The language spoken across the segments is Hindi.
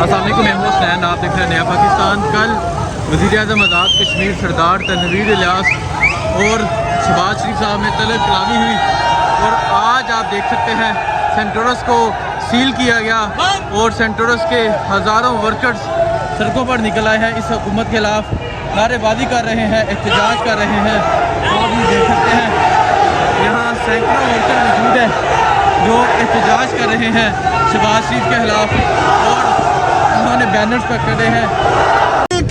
अस्सलाम वालेकुम, मैं हूं हुसैन। आप देख रहे हैं नया पाकिस्तान। कल वज़ीर-ए-आज़म आज़ाद कश्मीर सरदार तनवीर इलियास और शहबाज शरीफ साहब में तलब कलामी हुई और आज आप देख सकते हैं सेंटोरस को सील किया गया और सेंटोरस के हज़ारों वर्कर्स सड़कों पर निकल आए हैं। इस हुकूमत के खिलाफ नारेबाजी कर रहे हैं, एहतजाज कर रहे हैं। आप ये देख सकते हैं यहाँ सैकड़ों वर्कर मौजूद हैं जो एहतजाज कर रहे हैं शहबाज शरीफ के खिलाफ और उन्होंने बैनर्स पकड़े हैं।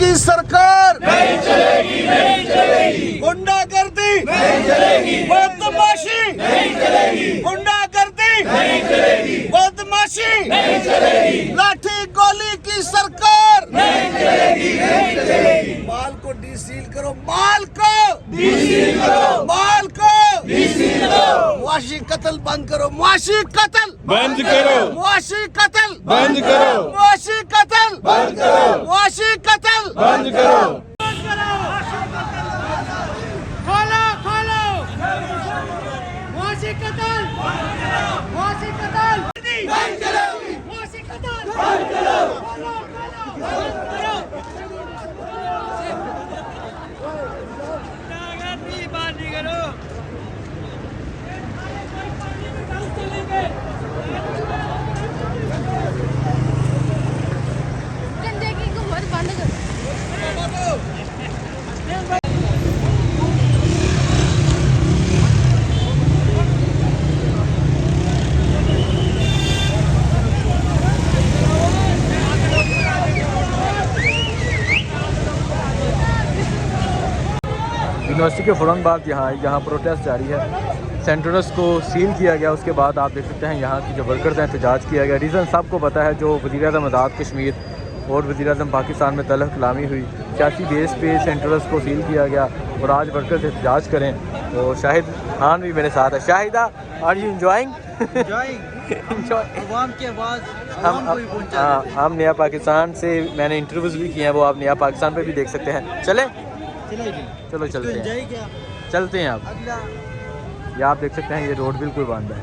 की सरकार नहीं चलेगी, नहीं चलेगी, गुंडागर्दी नहीं चलेगी, बदमाशी नहीं चलेगी, गुंडागर्दी नहीं चलेगी, बदमाशी नहीं चलेगी, लाठी गोली की सरकार नहीं चलेगी, नहीं चलेगी। माल को डीसील करो, माल को डीसील करो, माल को डीसील करो, मुआशी कत्ल बंद करो, मुआशी कत्ल बंद करो, मुआशी कत्ल बंद करो, मुआशी कत्ल बंद करो, मुआशी कत्ल बंद करो। खोलो खोलो मुआशी कत्ल मुआशी कत्ल नहीं चलेगी, मुआशी कत्ल बंद करो, खोलो खोलो गंदगी को मत बंद करो। यूनिवर्सिटी के फ़ौरन बाद यहाँ प्रोटेस्ट जारी है। सेंटरस को सील किया गया, उसके बाद आप देख सकते हैं यहाँ की जो वर्कर्स हैं एहतजाज किया गया। रीज़न सबको पता है, जो वज़ीर-ए-आज़म आज़ाद कश्मीर और वज़ीर-ए-आज़म पाकिस्तान में तलब कलामी हुई, सियासी बेस पे सेंटरस को सील किया गया और आज वर्कर्स एहतजाज करें। तो शाहिद खान भी मेरे साथ है। Shahida, are you enjoying? हम नया पाकिस्तान से मैंने इंटरव्यूज़ भी किए हैं, वो आप नया पाकिस्तान पे भी देख सकते हैं। चलें? चलो चलते हैं, चलते हैं। आप ये आप देख सकते हैं ये रोड बिल्कुल बंद है।